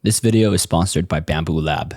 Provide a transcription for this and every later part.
This video is sponsored by Bamboo Lab.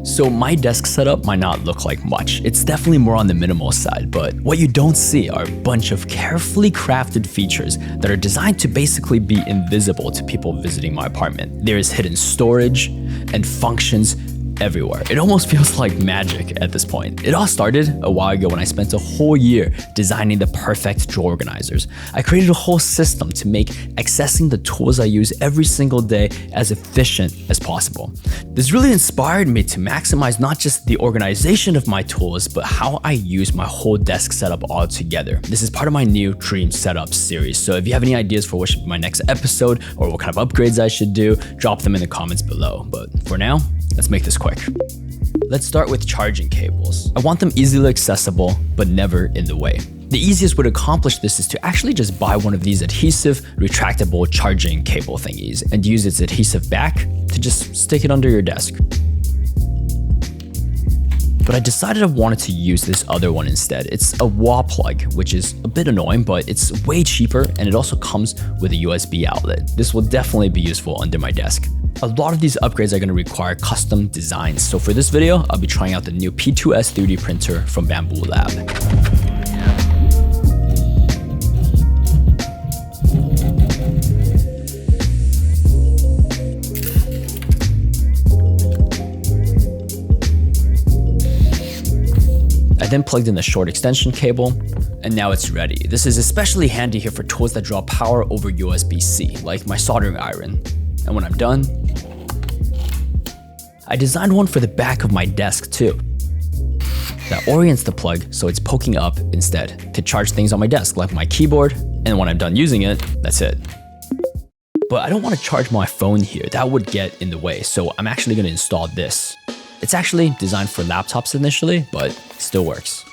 So my desk setup might not look like much. It's definitely more on the minimal side, but what you don't see are a bunch of carefully crafted features that are designed to basically be invisible to people visiting my apartment. There is hidden storage and functions everywhere. It almost feels like magic at this point. It all started a while ago when I spent a whole year designing the perfect drawer organizers. I created a whole system to make accessing the tools I use every single day as efficient as possible. This really inspired me to maximize not just the organization of my tools, but how I use my whole desk setup all together. This is part of my new Dream Setup series. So if you have any ideas for what should be my next episode or what kind of upgrades I should do, drop them in the comments below. But for now, let's make this quick. Let's start with charging cables. I want them easily accessible, but never in the way. The easiest way to accomplish this is to actually just buy one of these adhesive, retractable charging cable thingies and use its adhesive back to just stick it under your desk. But I decided I wanted to use this other one instead. It's a wall plug, which is a bit annoying, but it's way cheaper and it also comes with a USB outlet. This will definitely be useful under my desk. A lot of these upgrades are going to require custom designs. So for this video, I'll be trying out the new P2S 3D printer from Bamboo Lab. I then plugged in the short extension cable, and now it's ready. This is especially handy here for tools that draw power over USB-C, like my soldering iron. And when I'm done, I designed one for the back of my desk too, that orients the plug so it's poking up instead to charge things on my desk, like my keyboard, and when I'm done using it, that's it. But I don't want to charge my phone here, that would get in the way, so I'm actually going to install this. It's actually designed for laptops initially, but still works.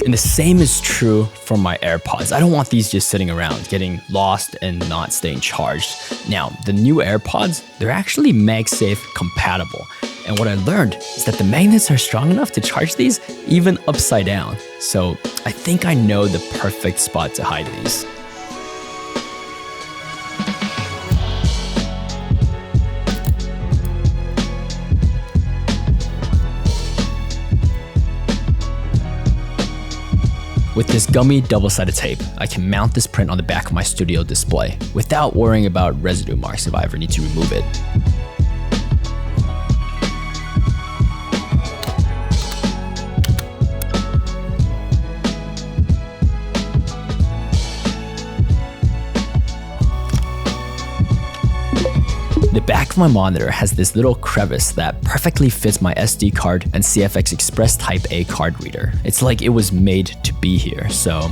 And the same is true for my AirPods. I don't want these just sitting around, getting lost and not staying charged. Now, the new AirPods, they're actually MagSafe compatible. And what I learned is that the magnets are strong enough to charge these even upside down. So I think I know the perfect spot to hide these. With this gummy double-sided tape, I can mount this print on the back of my studio display without worrying about residue marks if I ever need to remove it. The back of my monitor has this little crevice that perfectly fits my SD card and CFX Express Type A card reader. It's like it was made to be here, so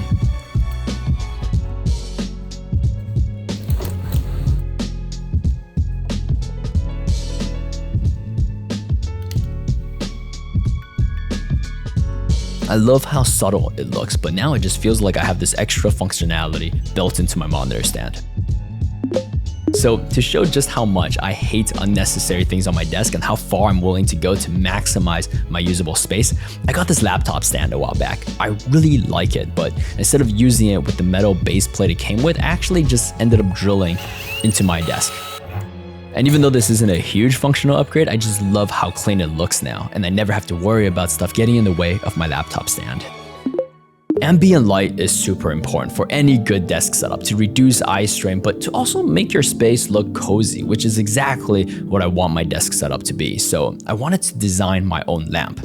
I love how subtle it looks, but now it just feels like I have this extra functionality built into my monitor stand. So to show just how much I hate unnecessary things on my desk and how far I'm willing to go to maximize my usable space, I got this laptop stand a while back. I really like it, but instead of using it with the metal base plate it came with, I actually just ended up drilling into my desk. And even though this isn't a huge functional upgrade, I just love how clean it looks now, and I never have to worry about stuff getting in the way of my laptop stand. Ambient light is super important for any good desk setup to reduce eye strain, but to also make your space look cozy, which is exactly what I want my desk setup to be. So I wanted to design my own lamp.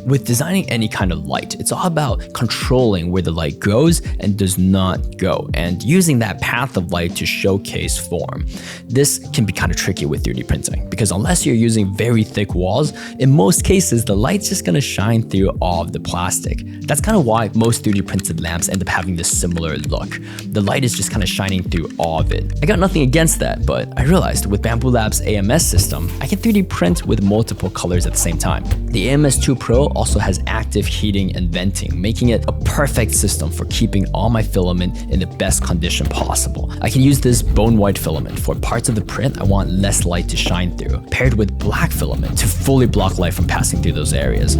With designing any kind of light, it's all about controlling where the light goes and does not go, and using that path of light to showcase form. This can be kind of tricky with 3D printing, because unless you're using very thick walls, in most cases, the light's just gonna shine through all of the plastic. That's kind of why most 3D printed lamps end up having this similar look. The light is just kind of shining through all of it. I got nothing against that, but I realized with Bamboo Lab's AMS system, I can 3D print with multiple colors at the same time. The AMS 2 Pro also has active heating and venting, making it a perfect system for keeping all my filament in the best condition possible. I can use this bone white filament for parts of the print I want less light to shine through, paired with black filament to fully block light from passing through those areas.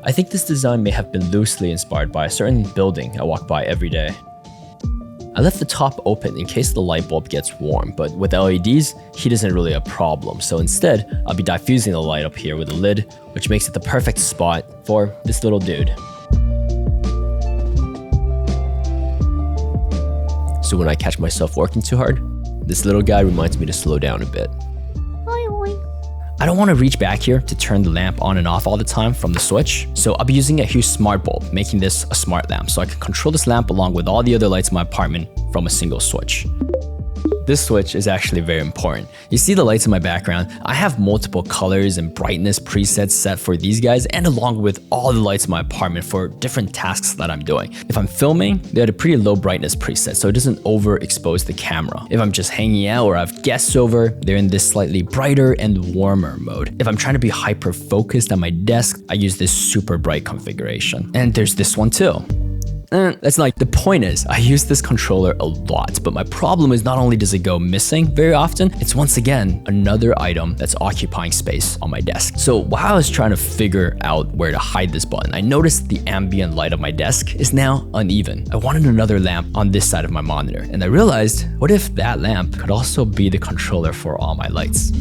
I think this design may have been loosely inspired by a certain building I walk by every day. I left the top open in case the light bulb gets warm, but with LEDs, heat isn't really a problem, so instead, I'll be diffusing the light up here with a lid, which makes it the perfect spot for this little dude. So when I catch myself working too hard, this little guy reminds me to slow down a bit. I don't want to reach back here to turn the lamp on and off all the time from the switch, so I'll be using a Hue Smart Bulb, making this a smart lamp so I can control this lamp along with all the other lights in my apartment from a single switch. This switch is actually very important. You see the lights in my background? I have multiple colors and brightness presets set for these guys, and along with all the lights in my apartment for different tasks that I'm doing. If I'm filming, they had a pretty low brightness preset so it doesn't overexpose the camera. If I'm just hanging out or I have guests over, they're in this slightly brighter and warmer mode. If I'm trying to be hyper focused at my desk, I use this super bright configuration. And there's this one too. That's like, the point is, I use this controller a lot, but my problem is not only does it go missing very often, it's once again another item that's occupying space on my desk. So while I was trying to figure out where to hide this button, I noticed the ambient light of my desk is now uneven. I wanted another lamp on this side of my monitor, and I realized, what if that lamp could also be the controller for all my lights?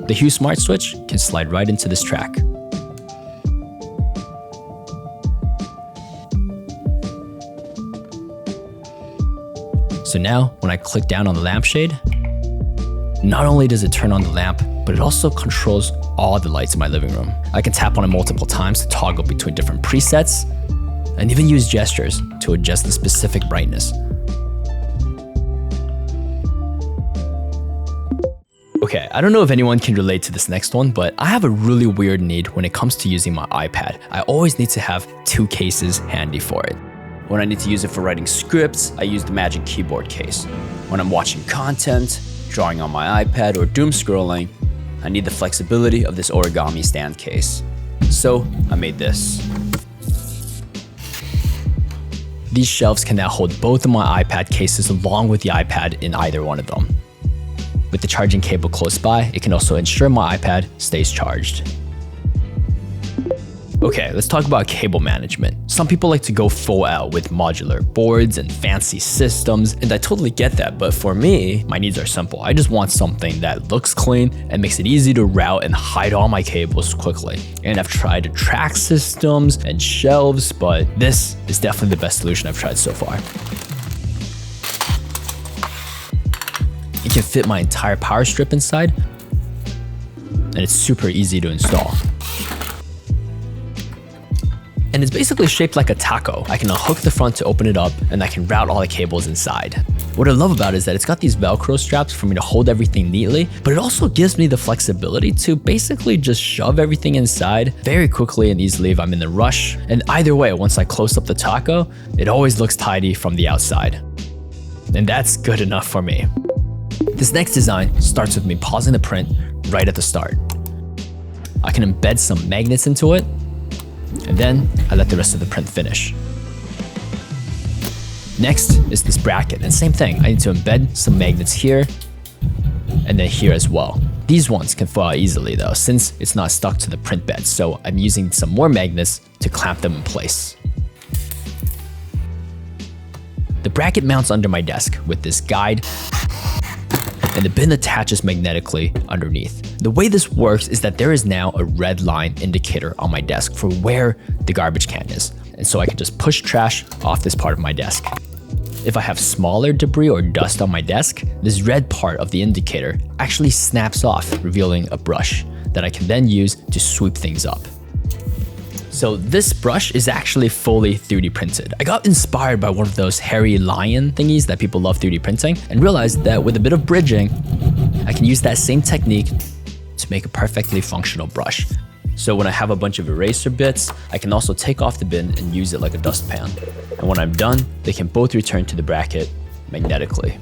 The Hue Smart Switch can slide right into this track. So now, when I click down on the lampshade, not only does it turn on the lamp, but it also controls all the lights in my living room. I can tap on it multiple times to toggle between different presets, and even use gestures to adjust the specific brightness. Okay, I don't know if anyone can relate to this next one, but I have a really weird need when it comes to using my iPad. I always need to have two cases handy for it. When I need to use it for writing scripts, I use the Magic Keyboard case. When I'm watching content, drawing on my iPad, or doom scrolling, I need the flexibility of this origami stand case. So I made this. These shelves can now hold both of my iPad cases along with the iPad in either one of them. With the charging cable close by, it can also ensure my iPad stays charged. Okay, let's talk about cable management. Some people like to go full out with modular boards and fancy systems, and I totally get that, but for me, my needs are simple. I just want something that looks clean and makes it easy to route and hide all my cables quickly. And I've tried track systems and shelves, but this is definitely the best solution I've tried so far. It can fit my entire power strip inside, and it's super easy to install. And it's basically shaped like a taco. I can unhook the front to open it up, and I can route all the cables inside. What I love about it is that it's got these Velcro straps for me to hold everything neatly, but it also gives me the flexibility to basically just shove everything inside very quickly and easily if I'm in a rush. And either way, once I close up the taco, it always looks tidy from the outside. And that's good enough for me. This next design starts with me pausing the print right at the start. I can embed some magnets into it, and then I let the rest of the print finish. Next is this bracket, and same thing, I need to embed some magnets here, and then here as well. These ones can fall out easily though, since it's not stuck to the print bed, so I'm using some more magnets to clamp them in place. The bracket mounts under my desk with this guide, and the bin attaches magnetically underneath. The way this works is that there is now a red line indicator on my desk for where the garbage can is. And so I can just push trash off this part of my desk. If I have smaller debris or dust on my desk, this red part of the indicator actually snaps off, revealing a brush that I can then use to sweep things up. So this brush is actually fully 3D printed. I got inspired by one of those hairy lion thingies that people love 3D printing and realized that with a bit of bridging, I can use that same technique to make a perfectly functional brush. So when I have a bunch of eraser bits, I can also take off the bin and use it like a dustpan. And when I'm done, they can both return to the bracket magnetically.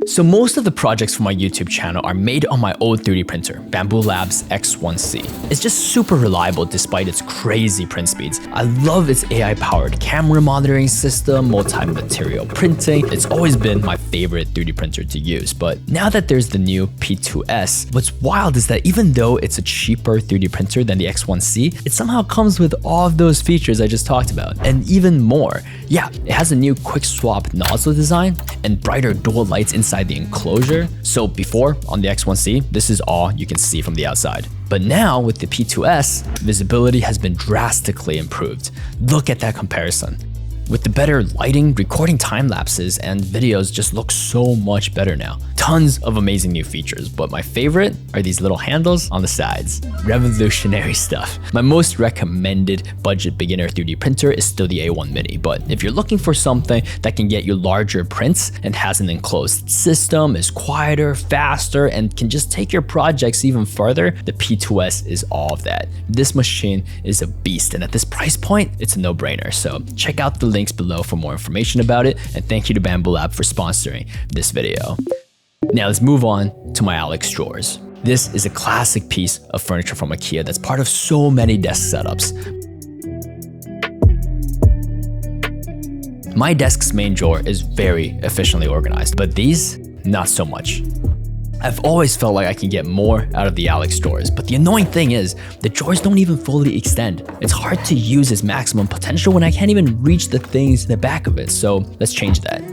So most of the projects for my YouTube channel are made on my old 3D printer, Bambu Labs X1C. It's just super reliable despite its crazy print speeds. I love its AI-powered camera monitoring system, multi-material printing. It's always been my favorite 3D printer to use. But now that there's the new P2S, what's wild is that even though it's a cheaper 3D printer than the X1C, it somehow comes with all of those features I just talked about, and even more. Yeah, it has a new quick swap nozzle design and brighter dual lights inside the enclosure. So before, on the X1C, this is all you can see from the outside. But now with the P2S, visibility has been drastically improved. Look at that comparison. With the better lighting, recording time lapses and videos just look so much better now. Tons of amazing new features, but my favorite are these little handles on the sides. Revolutionary stuff. My most recommended budget beginner 3D printer is still the A1 Mini, but if you're looking for something that can get you larger prints and has an enclosed system, is quieter, faster, and can just take your projects even further, the P2S is all of that. This machine is a beast, and at this price point, it's a no-brainer. So check out the links below for more information about it, and thank you to Bambu Lab for sponsoring this video. Now let's move on to my Alex drawers. This is a classic piece of furniture from IKEA that's part of so many desk setups. My desk's main drawer is very efficiently organized, but these, not so much. I've always felt like I can get more out of the Alex drawers, but the annoying thing is, the drawers don't even fully extend. It's hard to use its maximum potential when I can't even reach the things in the back of it, so let's change that.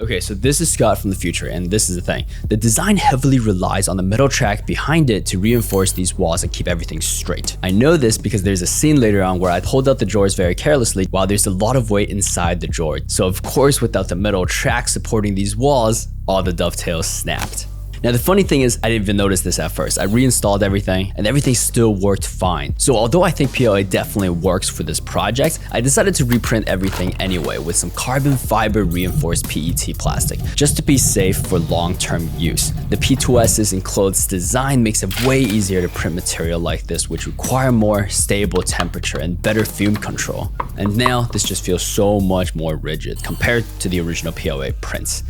Okay, so this is Scott from the future, and this is the thing. The design heavily relies on the metal track behind it to reinforce these walls and keep everything straight. I know this because there's a scene later on where I pulled out the drawers very carelessly while there's a lot of weight inside the drawer. So of course, without the metal track supporting these walls, all the dovetails snapped. Now the funny thing is, I didn't even notice this at first. I reinstalled everything and everything still worked fine. So although I think PLA definitely works for this project, I decided to reprint everything anyway with some carbon fiber reinforced PET plastic, just to be safe for long-term use. The P2S's enclosed design makes it way easier to print material like this, which require more stable temperature and better fume control. And now this just feels so much more rigid compared to the original PLA prints.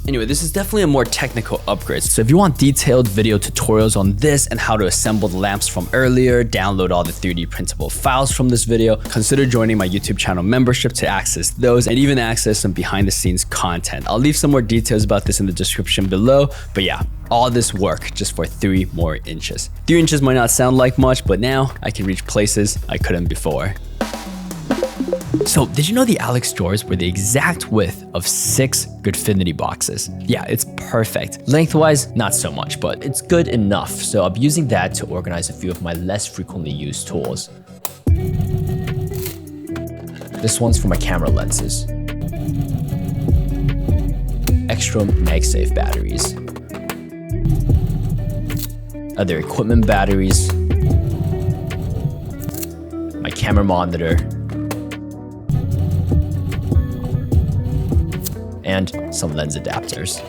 Anyway, this is definitely a more technical upgrade, so if you want detailed video tutorials on this and how to assemble the lamps from earlier, download all the 3D printable files from this video, consider joining my YouTube channel membership to access those and even access some behind the scenes content. I'll leave some more details about this in the description below, but yeah, all this work just for 3 more inches. 3 inches might not sound like much, but now I can reach places I couldn't before. So did you know the Alex drawers were the exact width of 6 Gridfinity boxes? Yeah, it's perfect. Lengthwise, not so much, but it's good enough. So I'm using that to organize a few of my less frequently used tools. This one's for my camera lenses. Extra MagSafe batteries. Other equipment batteries. My camera monitor. And some lens adapters.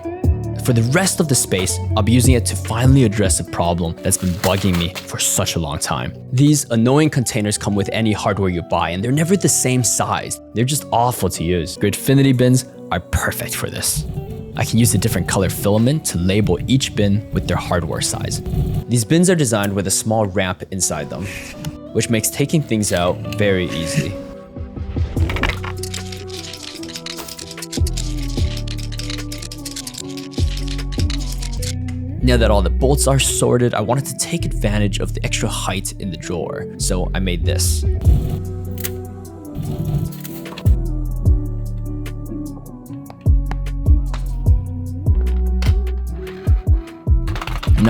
For the rest of the space, I'll be using it to finally address a problem that's been bugging me for such a long time. These annoying containers come with any hardware you buy, and they're never the same size. They're just awful to use. Gridfinity bins are perfect for this. I can use a different color filament to label each bin with their hardware size. These bins are designed with a small ramp inside them, which makes taking things out very easy. Now that all the bolts are sorted, I wanted to take advantage of the extra height in the drawer, so I made this. And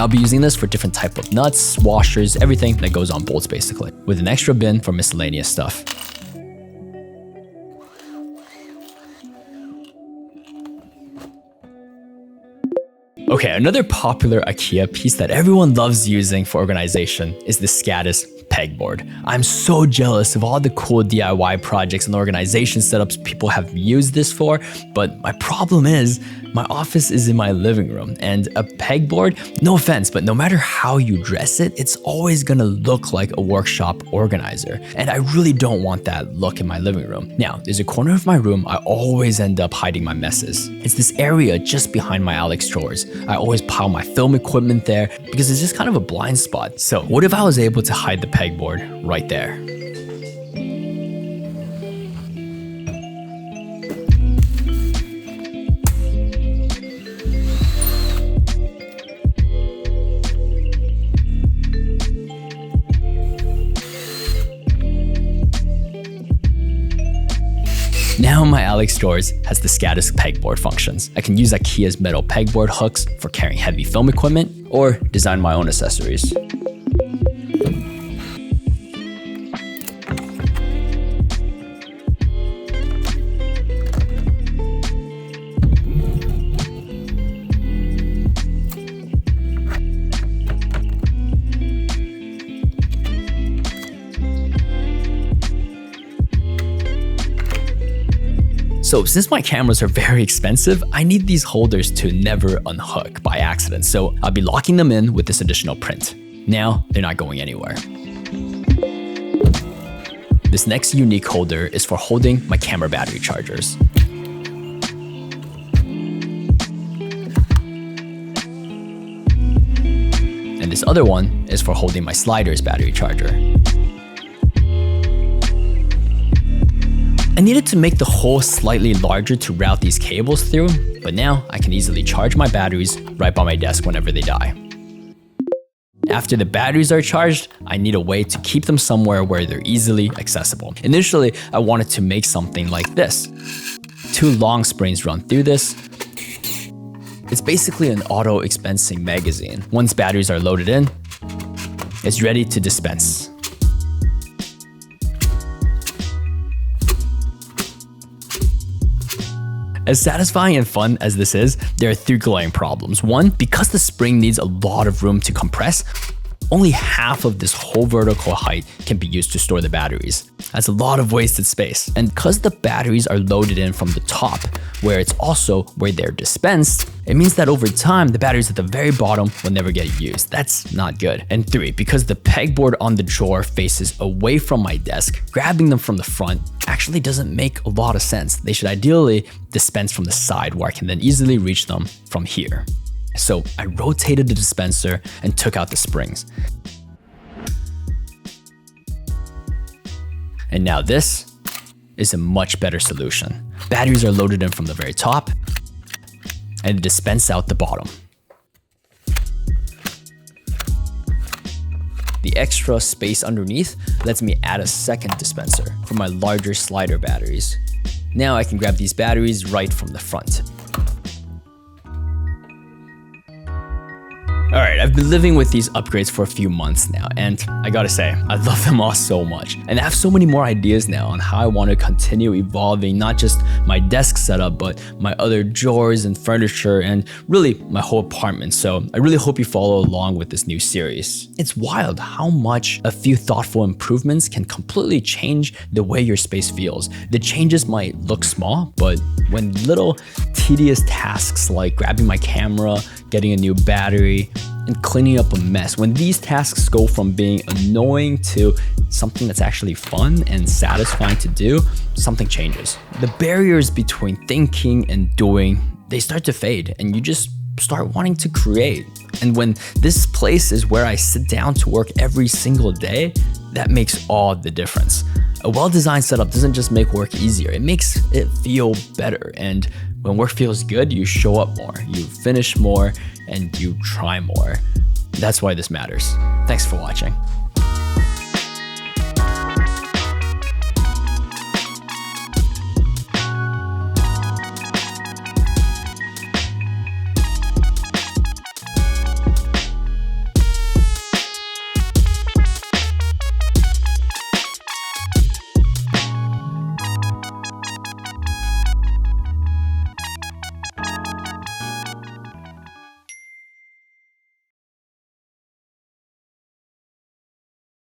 I'll be using this for different type of nuts, washers, everything that goes on bolts basically, with an extra bin for miscellaneous stuff. Okay, another popular IKEA piece that everyone loves using for organization is the SKADIS pegboard. I'm so jealous of all the cool DIY projects and organization setups people have used this for, but my problem is my office is in my living room, and a pegboard, no offense, but no matter how you dress it, it's always gonna look like a workshop organizer, and I really don't want that look in my living room. Now, there's a corner of my room I always end up hiding my messes. It's this area just behind my Alex drawers. I always pile my film equipment there because it's just kind of a blind spot. So what if I was able to hide the pegboard right there? Now my Alex drawers has the SKADIS pegboard functions. I can use IKEA's metal pegboard hooks for carrying heavy film equipment or design my own accessories. So since my cameras are very expensive, I need these holders to never unhook by accident. So I'll be locking them in with this additional print. Now they're not going anywhere. This next unique holder is for holding my camera battery chargers. And this other one is for holding my sliders battery charger. I needed to make the hole slightly larger to route these cables through, but now I can easily charge my batteries right by my desk whenever they die. After the batteries are charged, I need a way to keep them somewhere where they're easily accessible. Initially, I wanted to make something like this. 2 long springs run through this. It's basically an auto-expensing magazine. Once batteries are loaded in, it's ready to dispense. As satisfying and fun as this is, there are 3 glaring problems. 1, because the spring needs a lot of room to compress, only half of this whole vertical height can be used to store the batteries. That's a lot of wasted space. And because the batteries are loaded in from the top, where it's also where they're dispensed, it means that over time, the batteries at the very bottom will never get used. That's not good. And 3, because the pegboard on the drawer faces away from my desk, grabbing them from the front actually doesn't make a lot of sense. They should ideally dispense from the side where I can then easily reach them from here. So I rotated the dispenser and took out the springs. And now this is a much better solution. Batteries are loaded in from the very top and dispense out the bottom. The extra space underneath lets me add a second dispenser for my larger slider batteries. Now I can grab these batteries right from the front. Alright, I've been living with these upgrades for a few months now, and I gotta say, I love them all so much. And I have so many more ideas now on how I want to continue evolving not just my desk setup, but my other drawers and furniture, and really my whole apartment. So I really hope you follow along with this new series. It's wild how much a few thoughtful improvements can completely change the way your space feels. The changes might look small, but when little tedious tasks like grabbing my camera, getting a new battery, and cleaning up a mess, when these tasks go from being annoying to something that's actually fun and satisfying to do, something changes. The barriers between thinking and doing, they start to fade, and you just start wanting to create. And when this place is where I sit down to work every single day, that makes all the difference. A well-designed setup doesn't just make work easier, it makes it feel better. And when work feels good, you show up more, you finish more, and you try more. That's why this matters. Thanks for watching.